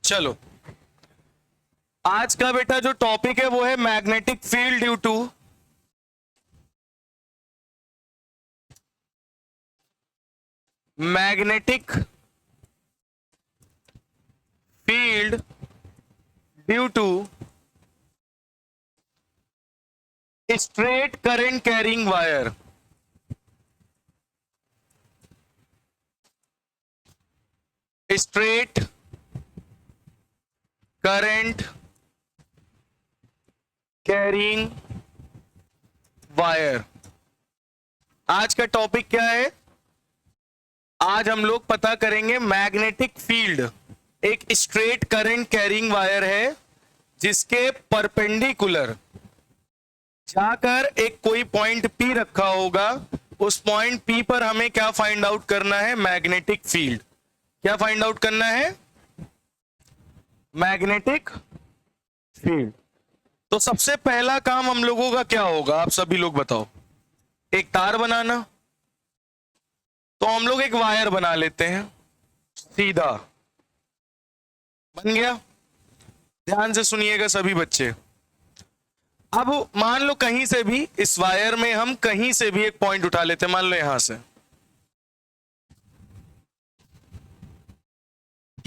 चलो, आज का बेटा जो टॉपिक है वो है magnetic field due to magnetic field due to straight current carrying wire. Straight current carrying wire. आज का टॉपिक क्या है? आज हम लोग पता करेंगे मैग्नेटिक फील्ड। एक स्ट्रेट करंट कैरिंग वायर है जिसके परपेंडिकुलर जाकर एक कोई पॉइंट P रखा होगा। उस पॉइंट P पर हमें क्या फाइंड आउट करना है? Magnetic field. क्या फाइंड आउट करना है? Magnetic field. तो सबसे पहला काम हम लोगों का क्या होगा? आप सभी लोग बताओ। एक तार बनाना। तो हम लोग एक वायर बना लेते हैं, सीधा बन गया। ध्यान से सुनिएगा सभी बच्चे। अब मान लो कहीं से भी इस वायर में हम कहीं से भी एक पॉइंट उठा लेते हैं। मान लो यहां से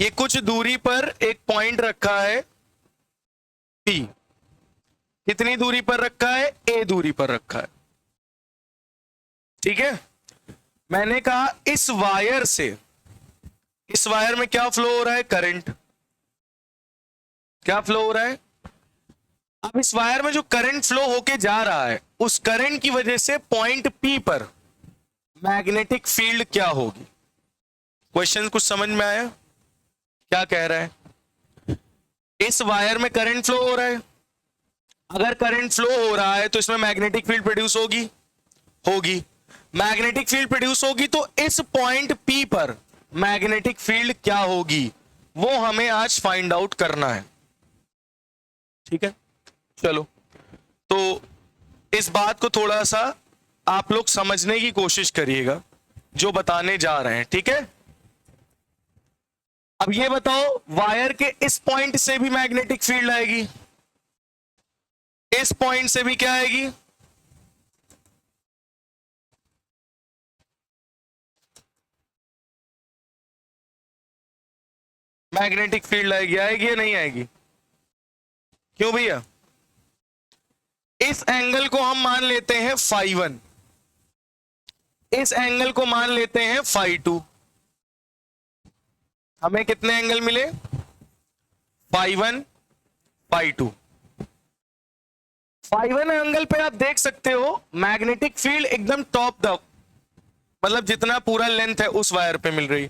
ये कुछ दूरी पर एक पॉइंट रखा है P। कितनी दूरी पर रखा है? A दूरी पर रखा है। ठीक है, मैंने कहा इस वायर से, इस वायर में क्या फ्लो हो रहा है? करंट। क्या फ्लो हो रहा है? अब इस वायर में जो करंट फ्लो होके जा रहा है, उस करंट की वजह से पॉइंट P पर मैग्नेटिक फील्ड क्या होगी? क्वेश्चन कुछ समझ में आया? क्या कह रहा है? इस वायर में करंट फ्लो हो रहा है। अगर करंट फ्लो हो रहा है तो इसमें मैग्नेटिक फील्ड प्रोड्यूस होगी। होगी। मैग्नेटिक फील्ड प्रोड्यूस होगी तो इस पॉइंट P पर मैग्नेटिक फील्ड क्या होगी, वो हमें आज फाइंड आउट करना है। ठीक है, चलो। तो इस बात को थोड़ा सा आप लोग समझने की कोशिश करिएगा जो बताने जा रहे हैं। ठीक है, अब ये बताओ, वायर के इस पॉइंट से भी मैग्नेटिक फील्ड आएगी, इस पॉइंट से भी क्या आएगी? मैग्नेटिक फील्ड आएगी। आएगी या नहीं आएगी? क्यों भैया? इस एंगल को हम मान लेते हैं φ1, इस एंगल को मान लेते हैं φ2। हमें कितने एंगल मिले? φ1 φ2। φ1 एंगल पे आप देख सकते हो मैग्नेटिक फील्ड एकदम टॉप द, मतलब जितना पूरा लेंथ है उस वायर पे मिल रही।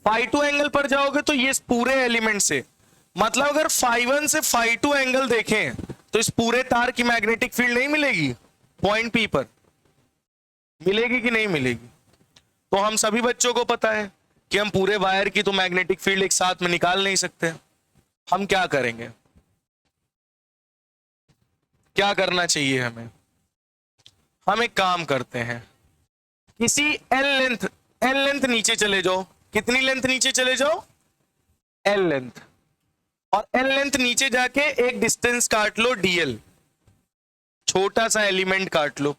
φ2 एंगल पर जाओगे तो ये पूरे एलिमेंट से, मतलब अगर φ1 से φ2 एंगल देखें तो इस पूरे तार की मैग्नेटिक फील्ड नहीं मिलेगी? पॉइंट P पर मिलेगी कि नहीं मिलेगी? तो हम सभी बच्चों को पता है कि हम पूरे वायर की तो मैग्नेटिक फील्ड एक साथ में निकाल नहीं सकते। हम क्या करेंगे? क्या करना चाहिए हमें? हम एक काम करते हैं, किसी एल लेंथ नीचे चले जाओ। कितनी लेंथ नीचे चले जाओ? L length. और एल लेंथ नीचे जाके एक डिस्टेंस काट लो DL। छोटा सा एलिमेंट काट लो।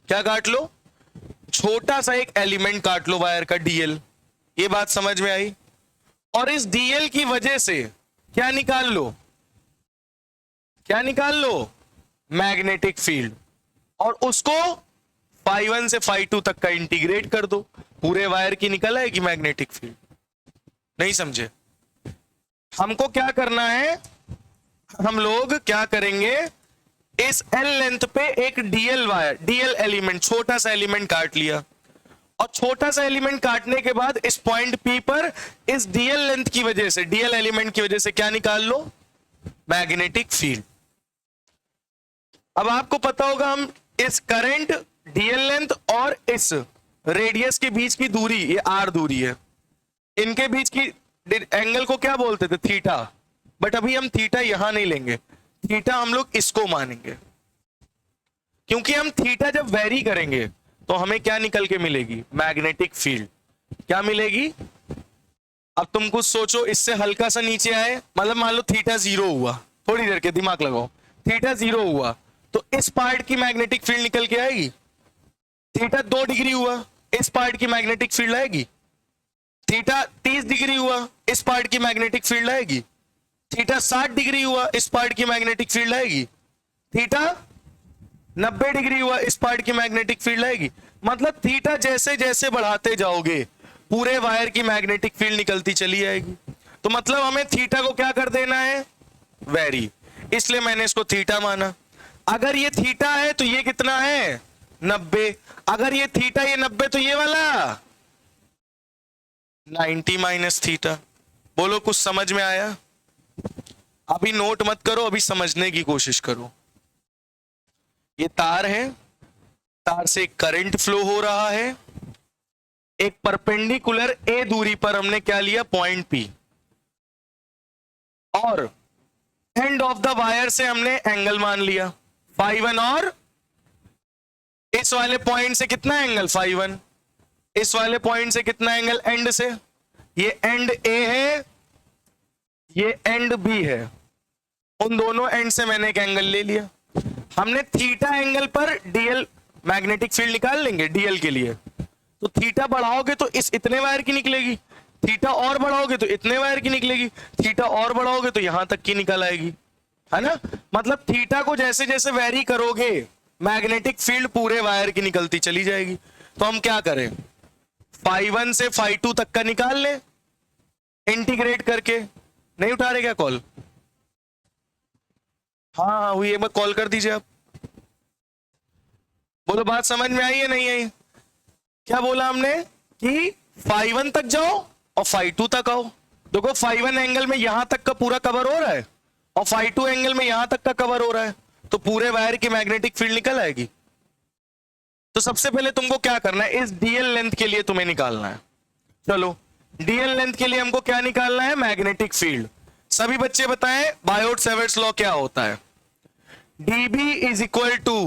क्या काट लो? छोटा सा एक एलिमेंट काट लो वायर का DL। ये बात समझ में आई? और इस DL की वजह से क्या निकाल लो? क्या निकाल लो? Magnetic field. और उसको φ1 से φ2 तक का इंटीग्रेट कर दो, पूरे वायर की निकल आएगी मैग्नेटिक फील्ड। नहीं समझे? हमको क्या करना है? हम लोग क्या करेंगे, इस एल लेंथ पे एक DL वायर, DL एलिमेंट, छोटा सा एलिमेंट काट लिया। और छोटा सा एलिमेंट काटने के बाद इस पॉइंट P पर इस DL लेंथ की वजह से, DL एलिमेंट की वजह से क्या निकाल लो? Magnetic field. अब आपको पता होगा हम इस करंट, DL लेंथ और इस रेडियस के बीच की दूरी, ये R दूरी है, इनके बीच की एंगल को क्या बोलते थे? थीटा। बट अभी हम थीटा यहां नहीं लेंगे, थीटा हम लोग इसको मानेंगे। क्योंकि हम थीटा जब वेरी करेंगे तो हमें क्या निकल के मिलेगी? Magnetic field. क्या मिलेगी? अब तुम कुछ सोचो, इससे हल्का सा नीचे आए, मतलब मान लो थीटा 0 हुआ, थोड़ी देर के दिमाग लगाओ, थीटा 0 हुआ तो इस पार्ट की मैग्नेटिक फील्ड निकल के आएगी। थीटा 2 डिग्री हुआ, इस पार्ट की मैग्नेटिक फील्ड आएगी। थीटा 30 डिग्री हुआ, इस पार्ट की मैग्नेटिक फील्ड आएगी। थीटा 60 डिग्री हुआ, इस पार्ट की मैग्नेटिक फील्ड आएगी। थीटा 90 डिग्री हुआ, इस पार्ट की मैग्नेटिक फील्ड आएगी। मतलब थीटा जैसे जैसे बढ़ाते जाओगे पूरे वायर की मैग्नेटिक फील्ड निकलती चली जाएगी। तो मतलब हमें थीटा को क्या कर देना है, वेरी, इसलिए मैंने इसको थीटा माना। अगर ये थीटा है तो ये कितना है 90, अगर ये थीटा ये 90 तो ये वाला 90 माइनस थीटा। बोलो कुछ समझ में आया? अभी नोट मत करो, अभी समझने की कोशिश करो। ये तार है, तार से करंट फ्लो हो रहा है, एक परपेंडिकुलर ए दूरी पर हमने क्या लिया, पॉइंट पी, और एंड ऑफ द वायर से हमने एंगल मान लिया φ1, और इस वाले पॉइंट से कितना एंगल φ1, इस वाले पॉइंट से कितना एंगल एंड से, ये एंड ए है, ये एंड बी है, उन दोनों एंड से मैंने एक एंगल ले लिया। हमने थीटा एंगल पर डीएल मैग्नेटिक फील्ड निकाल लेंगे डीएल के लिए। तो थीटा बढ़ाओगे तो इस इतने वायर की निकलेगी, थीटा और बढ़ाओगे तो इतने वायर की निकलेगी, थीटा और बढ़ाओगे तो यहां तक की निकल आएगी, है ना। मतलब थीटा को जैसे जैसे वेरी करोगे मैग्नेटिक फील्ड पूरे वायर की निकलती चली जाएगी। तो हम क्या करें, φ1 से φ2 तक का निकाल ले इंटीग्रेट करके। नहीं उठा रहे क्या कॉल? हाँ हुई, एक बार कॉल कर दीजिए आप। बोलो बात समझ में आई है नहीं आई? क्या बोला हमने कि φ1 तक जाओ और φ2 तक आओ। देखो φ1 एंगल में यहां तक का पूरा कवर हो रहा है और φ2 एंगल में यहां तक का कवर हो रहा है, तो पूरे वायर की मैग्नेटिक फील्ड निकल आएगी। तो सबसे पहले तुमको क्या करना है, इस डीएल लेंथ के लिए तुम्हें निकालना है। चलो डीएल लेंथ के लिए हमको क्या निकालना है, मैग्नेटिक फील्ड। सभी बच्चे बताएं बायोट सेवर्ट्स लॉ क्या होता है। dB is equal to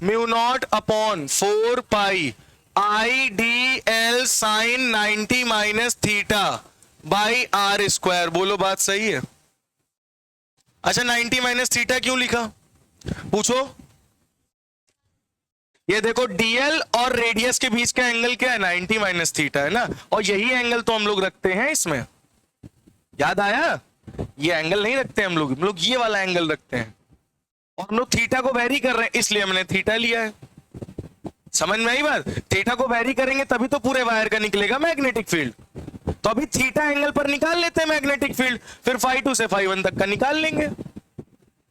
mu not upon 4 pi I D L sine 90 minus theta by R square. बोलो बात सही है? अच्छा 90 माइनस थीटा क्यों लिखा, पूछो। ये देखो डीएल और रेडियस के बीच का एंगल क्या है, 90 माइनस थीटा है ना, और यही एंगल तो हम लोग रखते हैं इसमें, याद आया? ये एंगल नहीं रखते हम लोग ये वाला एंगल रखते हैं, और हम लोग थीटा को वेरी कर रहे हैं इसलिए हमने थीटा लिया है। समझ में आई बात? थीटा को वेरी करेंगे तभी तो पूरे वायर का निकलेगा मैग्नेटिक फील्ड। तो अभी थीटा एंगल पर निकाल लेते हैं मैग्नेटिक फील्ड, फिर φ2 से φ1 तक का निकाल लेंगे।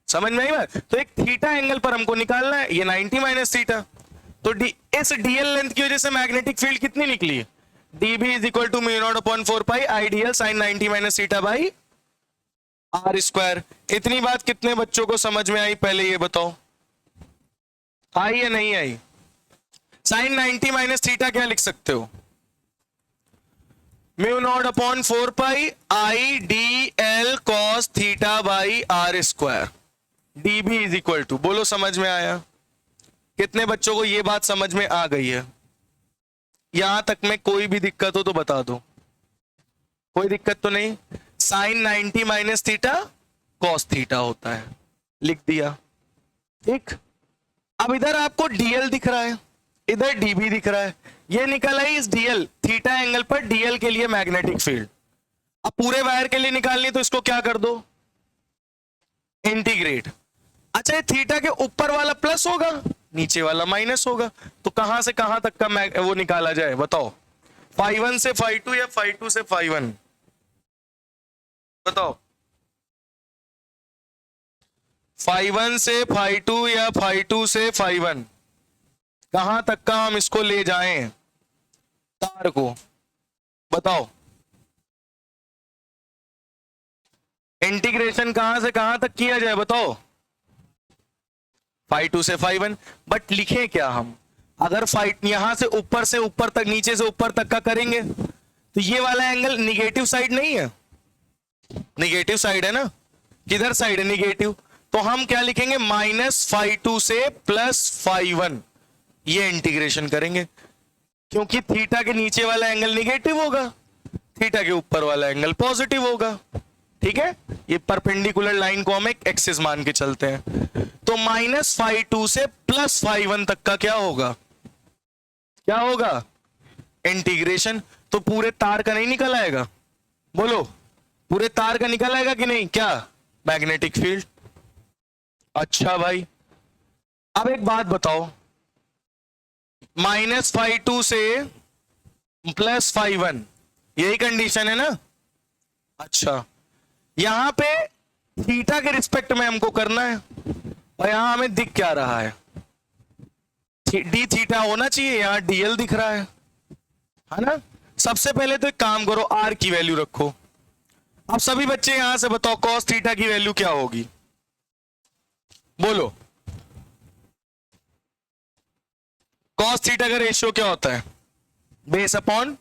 समझ में आई बात? तो एक थीटा एंगल पर हमको निकालना है, ये 90 माइनस थीटा। तो इस डीएल लेंथ की वजह से मैग्नेटिक फील्ड कितनी निकली, dB is equal to mu not upon 4 pi IDL sine 90 minus theta by R square. इतनी बात कितने बच्चों को समझ में आई, पहले ये बताओ, आई या नहीं आई? साइन 90 माइनस थीटा क्या लिख सकते हो, mu not upon 4 pi I D L cos theta by R square. dB is equal to, बोलो समझ में आया? कितने बच्चों को ये बात समझ में आ गई है? यहां तक में कोई भी दिक्कत हो तो बता दो, कोई दिक्कत तो नहीं। Sine 90 minus theta cos theta होता है, लिख दिया, ठीक। अब इधर आपको डीएल दिख रहा है, इधर डीबी दिख रहा है, ये निकल आई इस डीएल थीटा एंगल पर डीएल के लिए मैग्नेटिक फील्ड। अब पूरे वायर के लिए निकालनी तो इसको क्या कर दो, इंटीग्रेट। अच्छा ये थीटा के ऊपर वाला प्लस होगा, नीचे वाला माइनस होगा, तो कहां से कहां तक का वो निकाला जाए बताओ, φ1 से φ2 या φ2 से φ1, बताओ। φ1 से φ2 या φ2 से φ1, कहां तक का हम इसको ले जाएं तार को, बताओ। इंटीग्रेशन कहां से कहां तक किया जाए बताओ, φ2 से φ1। बट लिखें क्या हम, अगर यहां से ऊपर तक, नीचे से ऊपर तक का करेंगे तो ये वाला एंगल निगेटिव साइड नहीं है, निगेटिव साइड है ना, किधर साइड है, निगेटिव। तो हम क्या लिखेंगे, माइनस φ2 से प्लस φ1, ये इंटीग्रेशन करेंगे, क्योंकि थीटा के नीचे वाला एंगल निगेटिव होगा, थीटा के ऊपर वाला एंगल पॉजिटिव होगा। ठीक है, ये परपेंडिकुलर लाइन को हम एक एक्सिस मान के चलते हैं। तो -φ2 से +φ1 तक का क्या होगा, क्या होगा, इंटीग्रेशन। तो पूरे तार का नहीं निकल आएगा, बोलो पूरे तार का निकल आएगा कि नहीं, क्या मैग्नेटिक फील्ड। अच्छा भाई, अब एक बात बताओ, -φ2 से +φ1 यही कंडीशन है ना। अच्छा, यहां पे थीटा के रिस्पेक्ट में हमको करना है, और यहां हमें दिख क्या रहा है, डी थीटा होना चाहिए, यहां डीएल दिख रहा है ना। सबसे पहले तो एक काम करो, आर की वैल्यू रखो। अब सभी बच्चे यहां से बताओ कॉस थीटा की वैल्यू क्या होगी, बोलो। कॉस थीटा का रेशियो क्या होता है, बेस अपॉन,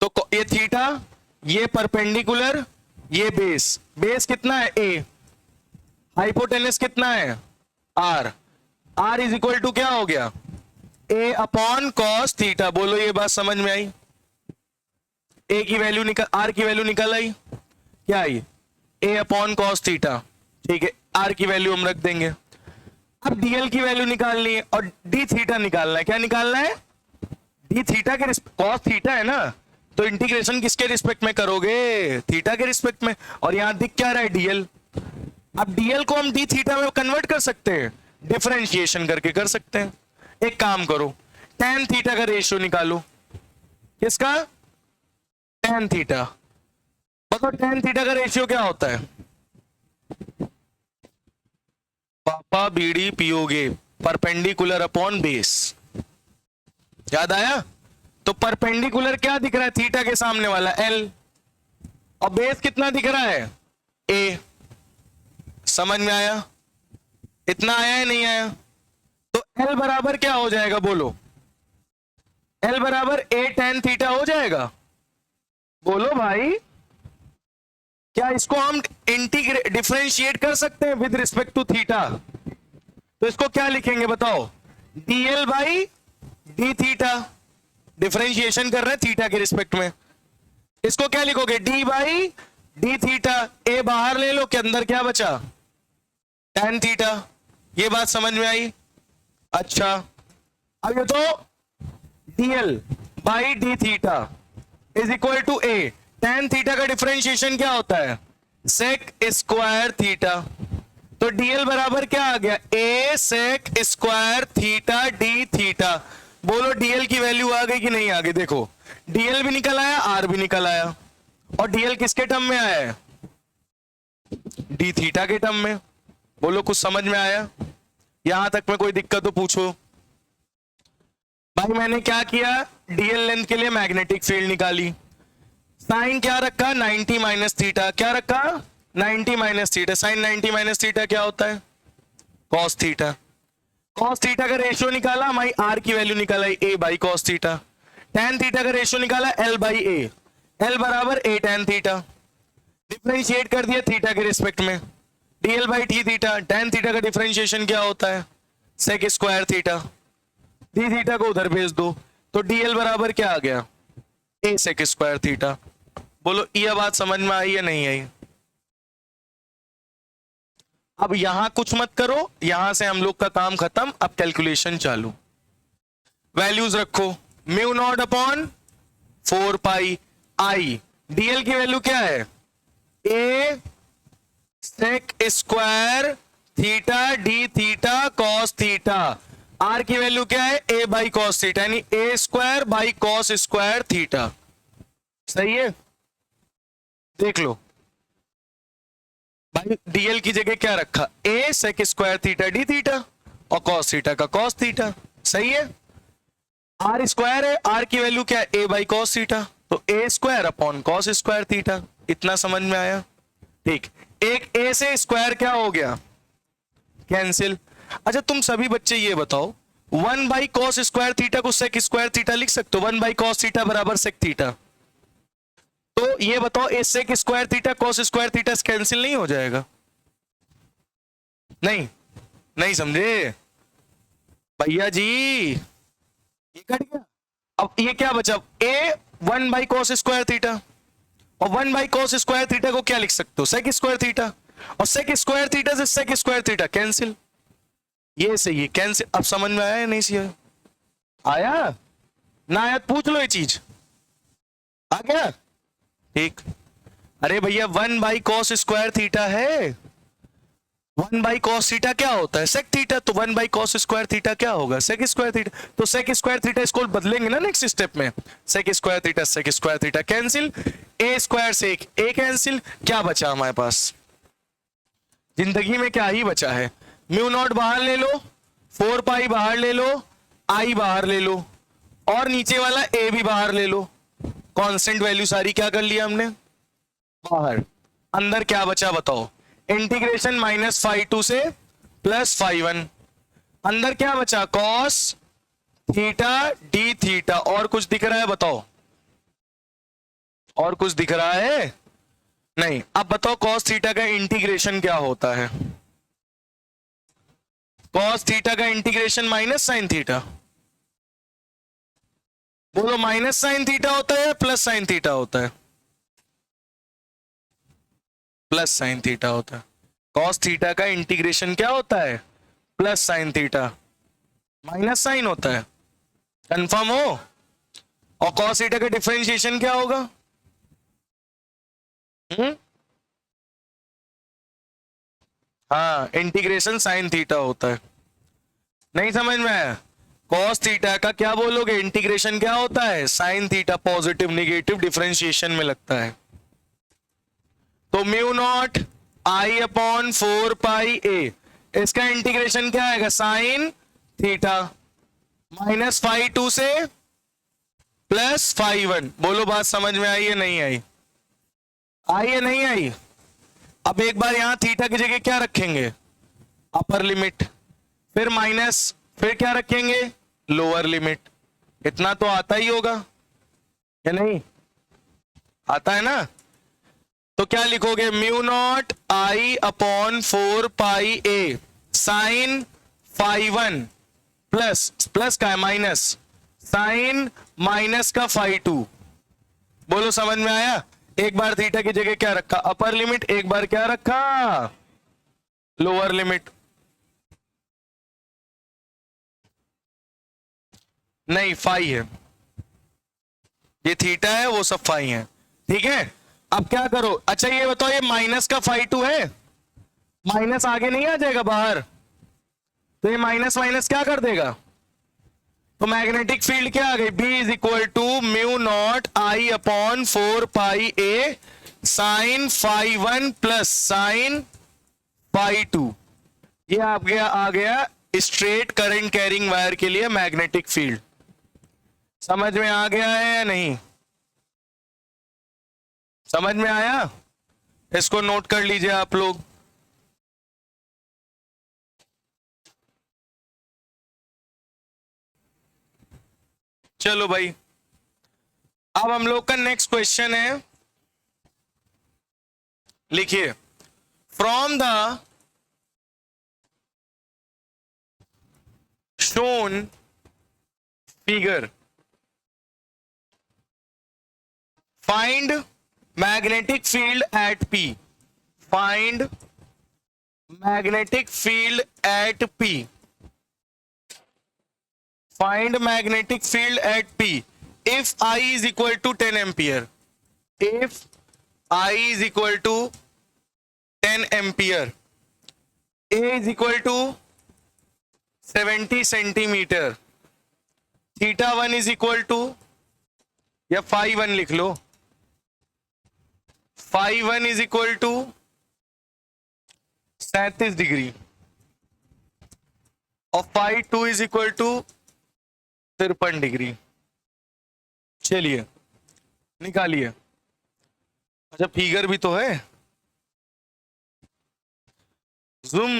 तो ये थीटा, ये परपेंडिकुलर, ये बेस, बेस कितना है ए, हाइपोटेनस कितना है R, R is equal to क्या हो गया, ए अपॉन कॉस थीटा। बोलो ये बात समझ में आई, ए की वैल्यू निकल, आर की वैल्यू निकल आई, क्या आई, ए अपॉन कॉस थीटा। ठीक है, आर की वैल्यू हम रख देंगे। अब डीएल की वैल्यू निकालनी है और डी थीटा निकालना है। क्या निकालना है, डी थीटा के, कॉस थीटा है ना, तो इंटीग्रेशन किसके रिस्पेक्ट में करोगे, थीटा के रिस्पेक्ट में, और यहां दिख क्या रहा है डीएल। अब डीएल को हम डी थीटा में कन्वर्ट कर सकते हैं, डिफरेंशिएशन करके कर सकते हैं। एक काम करो, tan थीटा का रेशियो निकालो, किसका, tan थीटा। बताओ tan थीटा का रेशियो क्या होता है, पापा बीड़ी पियोगे, परपेंडिकुलर अपॉन बेस। याद आया, तो परपेंडिकुलर क्या दिख रहा है, थीटा के सामने वाला एल, और बेस कितना दिख रहा है, ए। समझ में आया, इतना आया है नहीं आया, तो एल बराबर क्या हो जाएगा, बोलो, एल बराबर ए tan थीटा हो जाएगा। बोलो भाई, क्या इसको हम इंटीग्रेट, डिफरेंशिएट कर सकते हैं विद रिस्पेक्ट टू थीटा। तो इसको क्या लिखेंगे बताओ, DL by d theta, differentiation कर रहे हैं थीटा के रिस्पेक्ट में। इसको क्या लिखोगे, डी बाई डी थीटा, ए बाहर ले लो, के अंदर क्या बचा, tan थीटा। ये बात समझ में आई। अच्छा, अब ये तो dl by d theta is equal to a, tan theta का डिफरेंशिएशन क्या होता है, सेक स्क्वायर थीटा। तो डीएल बराबर क्या आ गया, a sec square theta D theta. बोलो डीएल की वैल्यू आ गई कि नहीं आ गई, देखो डीएल भी निकल आया, आर भी निकल आया, और डीएल किसके टर्म में आया है, डी थीटा के टर्म में। बोलो कुछ समझ में आया, यहां तक में कोई दिक्कत तो पूछो। भाई मैंने क्या किया, डीएल लेंथ के लिए मैग्नेटिक फील्ड निकाली, साइन क्या रखा, 90 माइनस थीटा, क्या रखा, 90 minus theta. Sine 90 minus theta क्या होता है, कॉस थीटा। कॉस थीटा का रेशियो निकाला, हमारी आर की वैल्यू निकाला a by cos theta. tan theta का रेशियो निकाला एल बाई ए, एल बराबर ए tan थीटा। डिफरेंशिएट कर दिया थीटा के रिस्पेक्ट में, DL by T theta. tan theta का डिफरेंशिएशन क्या होता है, sec square theta. D theta को उधर भेज दो, तो डीएल बराबर क्या आ गया, ए सेक स्क्वायर थीटा। बोलो ये बात समझ में आई या नहीं आई। अब यहां कुछ मत करो, यहां से हम लोग का काम खत्म, अब कैलकुलेशन चालू। वैल्यूज रखो, mu not upon 4 pi I, dl की वैल्यू क्या है, a sec square theta D theta cos theta. R की वैल्यू क्या है, ए बाई कॉस थीटा, यानी a square by cos square theta. सही है, देख लो भाई, डीएल की जगह क्या रखा, a sec square theta D theta, और कॉस थीटा का कॉस थीटा। सही है, आर स्क्वायर है, आर की वैल्यू क्या है, ए बाई कॉस थीटा, तो a square upon cos square theta. इतना समझ में आया, ठीक। एक ए से स्क्वायर क्या हो गया, कैंसिल। अच्छा तुम सभी बच्चे ये बताओ, 1 बाई कॉस स्क्वायर थीटा को सेक स्क्वायर थीटा लिख सकते हो, 1 बाई कॉस थीटा बराबर सेक थीटा। तो ये बताओ, a sec square theta cos square theta cancel नहीं हो जाएगा, नहीं, नहीं समझे भैया जी, ये कट गया, अब ये क्या बचा, ए 1/cos²θ, और 1/cos²θ को क्या लिख सकते हो, sec²θ, और sec²θ से sec²θ कैंसिल, ये सही है कैंसिल। अब समझ में आया या नहीं सी आया ना आया, पूछ लो ये चीज, आ गया ठीक। अरे भैया 1/cos² है, 1/cos क्या होता है, sec थीटा, तो 1/cos² क्या होगा, sec²θ, तो sec²θ इसको बदलेंगे ना नेक्स्ट स्टेप में, sec²θ कैंसिल, a² से एक a कैंसिल, क्या बचा हमारे पास, जिंदगी में क्या ही बचा है, μ0 बाहर ले लो, 4π बाहर ले लो, i बाहर ले लो, और नीचे वाला a भी बाहर ले लो, कांस्टेंट वैल्यू सारी क्या कर लिया हमने बाहर, अंदर क्या बचा बताओ, इंटीग्रेशन -φ2 से +φ1, अंदर क्या बचा cos थीटा d थीटा, और कुछ दिख रहा है बताओ, और कुछ दिख रहा है नहीं। अब बताओ cos थीटा का इंटीग्रेशन क्या होता है, cos थीटा का इंटीग्रेशन -sin थीटा, बोलो -sin थीटा होता है +sin थीटा होता है, +sin थीटा होता है। cos थीटा का इंटीग्रेशन क्या होता है, +sin थीटा, -sin होता है, कंफर्म हो। और cos थीटा का डिफरेंशिएशन क्या होगा, हाँ इंटीग्रेशन sin थीटा होता है, नहीं समझ में आया, cos थीटा का क्या बोलोगे, इंटीग्रेशन क्या होता है sin theta, positive negative differentiation में लगता है, तो μ0 I/4πa, इसका इंटीग्रेशन क्या आएगा sin थीटा, -φ2 से +φ1, बोलो बात समझ में आई है नहीं आई, आई है नहीं आई। अब एक बार यहां थीटा की जगह क्या रखेंगे, अपर लिमिट, फिर माइनस, फिर क्या रखेंगे लोअर लिमिट, इतना तो आता ही होगा या नहीं, आता है ना, तो क्या लिखोगे μ0 I/4πa sin φ1 प्लस का है माइनस साइन माइनस का φ2, बोलो समझ में आया। एक बार थीटा की जगह क्या रखा अपर लिमिट, एक बार क्या रखा लोअर लिमिट, नहीं फाई है, ये थीटा है वो सब फाई है, ठीक है। अब क्या करो, अच्छा ये बताओ ये माइनस का φ2 है, माइनस आगे नहीं आ जाएगा बाहर, तो ये माइनस माइनस क्या कर देगा, तो मैग्नेटिक फील्ड क्या आ गई, B is equal to μ0 I/4πa sine φ1 plus sine φ2, ये आ गया स्ट्रेट करंट कैरिंग वायर के लिए मैग्नेटिक फील्ड। समझ में आ गया है या नहीं, समझ में आया, इसको नोट कर लीजिए आप लोग। चलो भाई, अब हम लोग का नेक्स्ट क्वेश्चन है, लिखिए from the shown figure find magnetic field eight P, find magnetic field eight P, find magnetic field at P if I is equal to 10 ampere, if I is equal to 10 ampere, A is equal to 70 centimeter, theta 1 is equal to, या phi 1 लिख लो, phi 1 is equal to 37 degree और phi 2 is equal to 53 degree. चलिए निकालिए, अच्छा figure भी तो है, zoom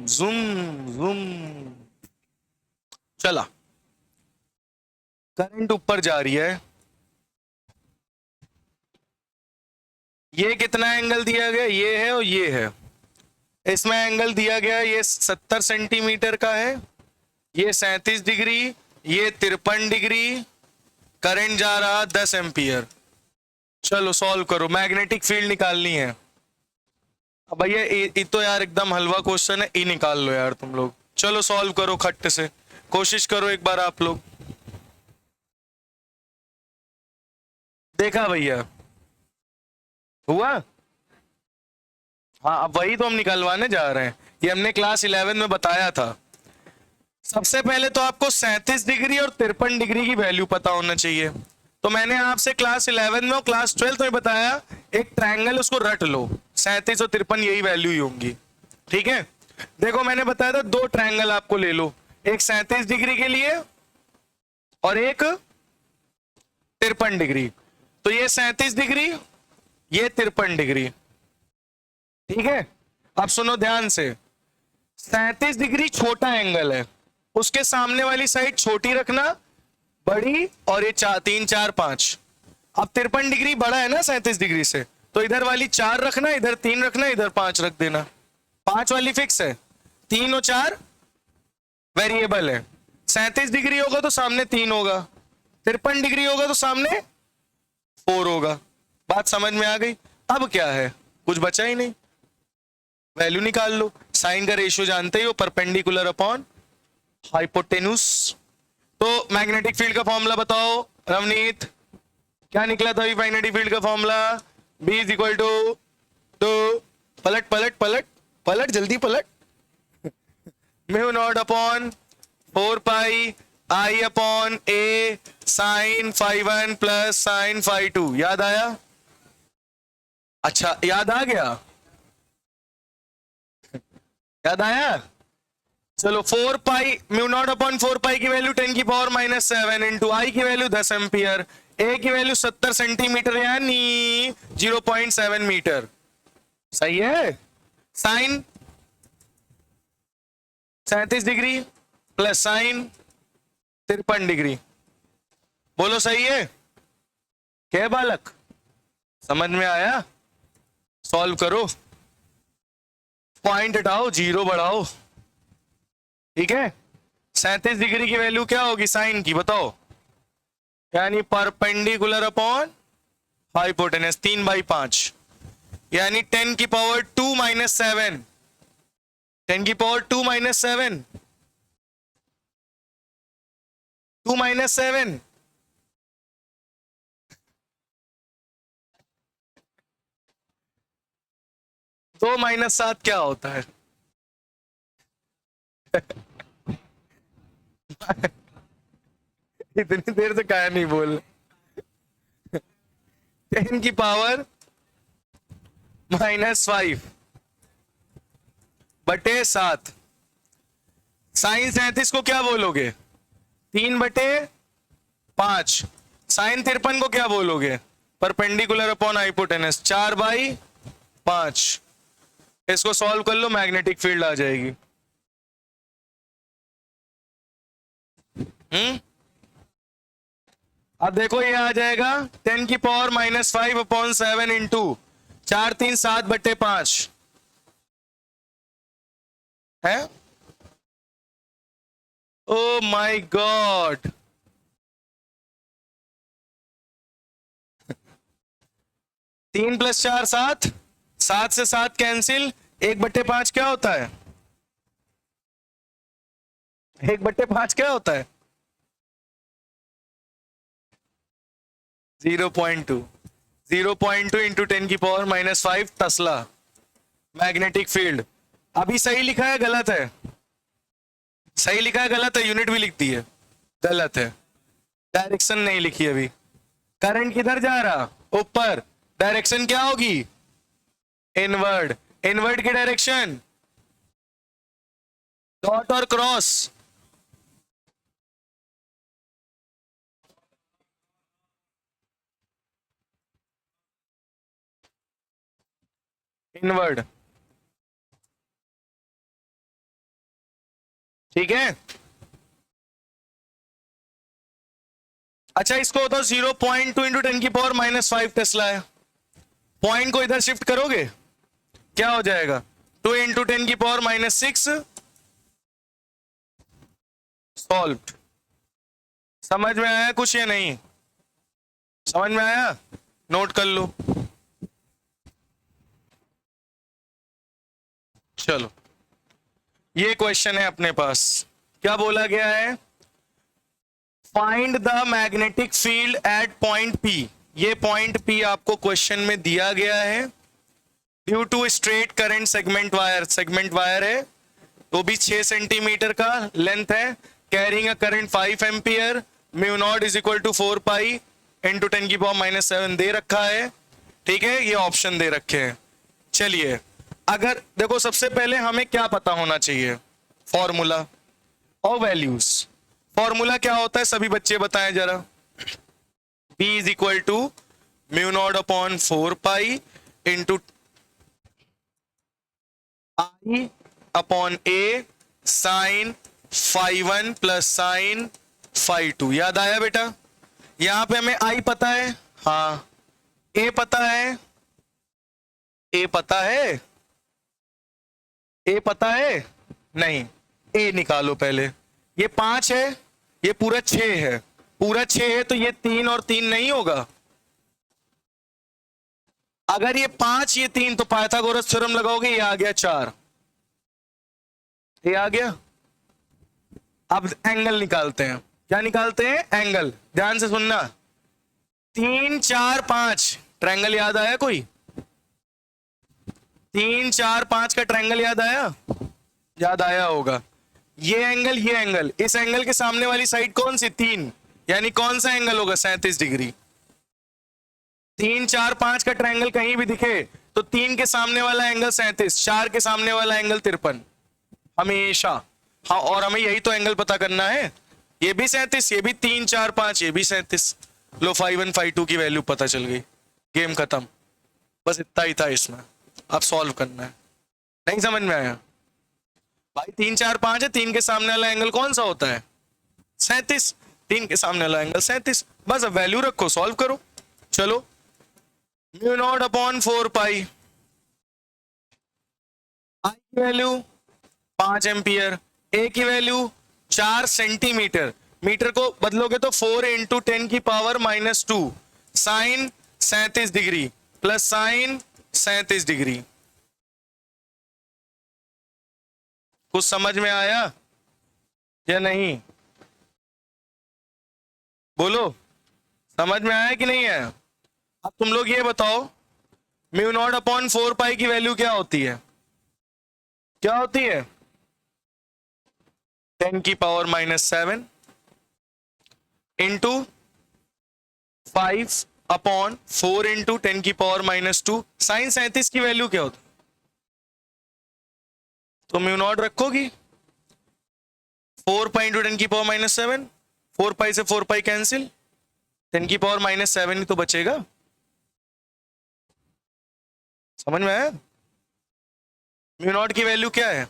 zoom zoom, चला करंट ऊपर जा रही है, ये कितना एंगल दिया गया, ये है और ये है, इसमें एंगल दिया गया ये 70 सेंटीमीटर का है, ये 37 डिग्री, ये 53 डिग्री, करंट जा रहा 10 एम्पियर। चलो सॉल्व करो, मैग्नेटिक फील्ड निकालनी है। अब भैया ये तो यार एकदम हलवा क्वेश्चन है, ये निकाल लो यार तुम लोग। चलो सॉल्व करो खट्ट से, कोशिश करो एक बार आप लोग। देखा भैया, हुआ? हाँ, अब वही तो हम निकलवाने जा रहे हैं, ये हमने क्लास 11 में बताया था। सबसे पहले तो आपको 37 डिग्री और 53 डिग्री की वैल्यू पता होना चाहिए। तो मैंने आपसे क्लास 11 में और क्लास 12 में बताया, एक ट्रायंगल उसको रट लो, 37 और 53 यही वैल्यू ही होंगी। ठीक है, देखो मैंने बताया था दो ट्रायंगल आपको ले लो, एक 37 डिग्री के लिए और एक 53 डिग्री। तो ये 37 डिग्री, ये 53 डिग्री। ठीक है, अब सुनो ध्यान से, 37 डिग्री छोटा एंगल है, उसके सामने वाली साइड छोटी रखना, बड़ी, और ये 3 4 5। अब 53 डिग्री बड़ा है ना 37 डिग्री से, तो इधर वाली 4 रखना, इधर 3 रखना, इधर 5 रख देना। 5 वाली फिक्स है, 3 और 4 वेरिएबल है। 37 डिग्री होगा तो सामने 3 होगा, 53 डिग्री होगा तो सामने 4 होगा। बात समझ में आ गई? अब क्या है, कुछ बचा ही नहीं, वैल्यू निकाल लो। साइन का रेशियो जानते ही हो, परपेंडिकुलर अपॉन हाइपोटेन्यूस। तो मैग्नेटिक फील्ड का फॉर्मूला बताओ रवनीत, क्या निकला था मैग्नेटिक फील्ड का formula? B is equal to पलट पलट पलट पलट, जल्दी पलट, mu not upon 4 pi I upon A sine phi 1 plus sine phi 2। याद आया? अच्छा याद आ गया, याद आया? चलो 4 पाई म्यू नॉट अपॉन 4 पाई की वैल्यू 10 की पावर -7 इंटू आई की वैल्यू 10 एम्पियर, ए की वैल्यू 70 सेंटीमीटर यानी 0.7 मीटर। सही है? Sine 37 degree plus sine 53 degree, बोलो सही है क्या बालक? समझ में आया? सॉल्व करो, पॉइंट हटाओ, जीरो बढ़ाओ। ठीक है, 37 डिग्री की वैल्यू क्या होगी साइन की, बताओ? यानी परपेंडिकुलर अपॉन हाइपोटेनस 3/5, यानी 10 की पावर 2 -7, 10 की पावर 2 -7, 2 -7, दो -7 क्या होता है? इतनी देर से काया नहीं बोल। 10 की पावर -5 बटे 7, साइन 37 को क्या बोलोगे? 3/5। साइन 53 को क्या बोलोगे? Perpendicular upon hypotenuse 4/5। इसको सॉल्व कर लो, मैग्नेटिक फील्ड आ जाएगी। अब देखो ये आ जाएगा 10 की पावर -5/7 इंटू 4 3 7/5 है। ओ माय गॉड, तीन प्लस 4 7, 7 से 7 कैंसिल, 1/5 क्या होता है? 1/5 क्या होता है? 0.2। 0.2 इंटू 10 की पावर -5 टेस्ला मैग्नेटिक फील्ड। अभी सही लिखा है गलत है? सही लिखा है गलत है? यूनिट भी लिख दी है, गलत है। डायरेक्शन नहीं लिखी अभी। करंट किधर जा रहा? ऊपर। डायरेक्शन क्या होगी? इनवर्ड। इनवर्ड की डायरेक्शन डॉट और क्रॉस। इनवर्ड, ठीक है। अच्छा इसको बताओ 0.2 इंटू 10 की पावर -5 टेस्ला है, पॉइंट को इधर शिफ्ट करोगे क्या हो जाएगा? 2 इंटू 10 की पावर -6। सॉल्व। समझ में आया कुछ या नहीं? समझ में आया? नोट कर लो। चलो, ये क्वेश्चन है अपने पास। क्या बोला गया है? Find the magnetic field at point P। ये पॉइंट P आपको क्वेश्चन में दिया गया है। Due to straight current segment wire है, तो भी 6 सेंटीमीटर का लेंथ है, carrying a current 5 ampere, mu naught is equal to 4 pi into 10⁻⁷ दे रखा है। ठीक है, ये ऑप्शन दे रखे हैं। चलिए, अगर देखो, सबसे पहले हमें क्या पता होना चाहिए? फॉर्मूला और वैल्यूज। फॉर्मूला क्या होता है सभी बच्चे बताएं जरा। P is equal to mu not upon 4 pi into I upon A sine φ1 plus sine φ2। याद आया बेटा? यहां पे हमें I पता है, हाँ। A पता है, A पता है, A पता है नहीं। A निकालो पहले। ये 5 है, ये पूरा 6 है, पूरा 6 है, तो ये 3 और 3 नहीं होगा। अगर ये 5 ये 3, तो पाइथागोरस थ्योरम लगाओगे, ये आ गया 4, ये आ गया। अब एंगल निकालते हैं। क्या निकालते हैं? एंगल। ध्यान से सुनना। 3 4 5 ट्रायंगल याद आया कोई? 3 4 5 का ट्रायंगल याद आया? याद आया होगा। ये एंगल, ये एंगल, इस एंगल के सामने वाली साइड कौन सी? 3, यानी कौन सा एंगल होगा? 37 डिग्री। 3 4 5 का ट्रायंगल कहीं भी दिखे तो 3 के सामने वाला एंगल 37, 4 के सामने वाला एंगल 53, हमेशा। हाँ, और हमें यही तो एंगल पता करना है। ये भी 37, ये भी 3 4 5, ये भी 37। लो, φ1 φ2 की वैल्यू पता चल गई, गेम खत्म। बस इतना ही था इसमें, अब सॉल्व करना है। नहीं समझ में आया भाई? 3 4 5 है, 3 के सामने वाला एंगल कौन सा होता है? 37। 3 के सामने वाला एंगल 37। बस अब वैल्यू रखो, सॉल्व करो। चलो, म्यू नॉट अपॉन 4 पाई, आई की वैल्यू 5 एम्पियर, ए की वैल्यू 4 सेंटीमीटर, मीटर को बदलोगे तो 4 into 10⁻⁻2 sine 37 degree plus sine 37 degree. कुछ समझ में आया या नहीं? बोलो, समझ में आया कि नहीं है? अब तुम लोग ये बताओ, म्यू नॉट अपॉन 4 पाई की वैल्यू क्या होती है? क्या होती है? 10⁻⁷ इंटू 5 अपॉन 4 इंटू 10⁻⁻2 साइन 37 की वैल्यू क्या होती? तो म्यू नॉट रखोगी, 4 पाई इंटू 10⁻⁷, 4 पाई से 4 पाई कैंसिल, 10⁻⁷ ही तो बचेगा। समझ में आया? म्यू नॉट की वैल्यू क्या है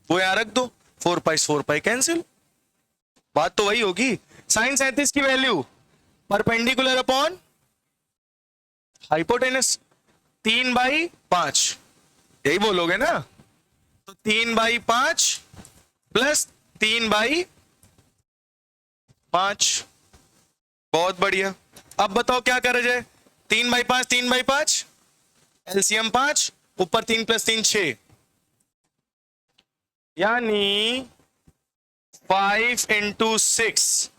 वो यहां रख दो, 4 पाई 4 पाई कैंसिल, बात तो वही होगी। साइन 37 की वैल्यू परपेंडिकुलर अपॉन हाइपोटेनस, 3/5, यही बोलोगे ना? तो 3/5 प्लस 3/5, बहुत बढ़िया। अब बताओ क्या करा जाए? 3/5, 3/5, एलसीएम 5, ऊपर 3 प्लस 3 6, यानी 5 into 6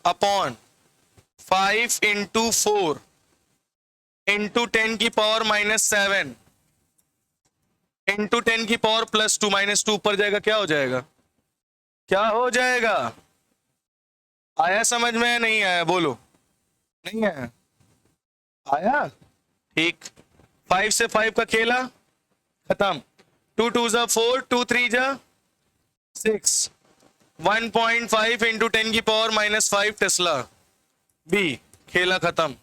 upon 5 into 4 into 10⁻⁷ into 10⁻+2 -2 ऊपर जाएगा, क्या हो जाएगा? क्या हो जाएगा? आया समझ में? नहीं आया? बोलो, नहीं आया? आया? ठीक। 5 से 5 का खेला खत्म, 2 2 जा 4, 2 3 जा 6, 1.5 इंटू 10⁻⁻5 टेस्ला, बी, खेला खत्म।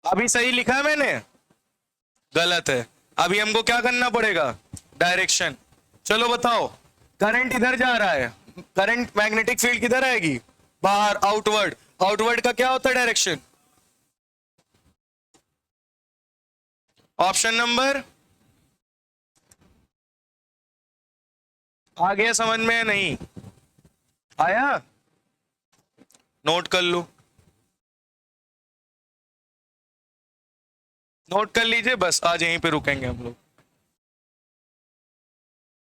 अभी सही लिखा है मैंने? गलत है। अभी हमको क्या करना पड़ेगा? डायरेक्शन। चलो बताओ, करंट इधर जा रहा है, करंट मैग्नेटिक फील्ड किधर आएगी? बाहर, आउटवर्ड। आउटवर्ड का क्या होता है डायरेक्शन? ऑप्शन नंबर आ गया समझ में? नहीं आया? नोट कर लो। नोट कर लीजिए, बस आज यहीं पे रुकेंगे हम लोग।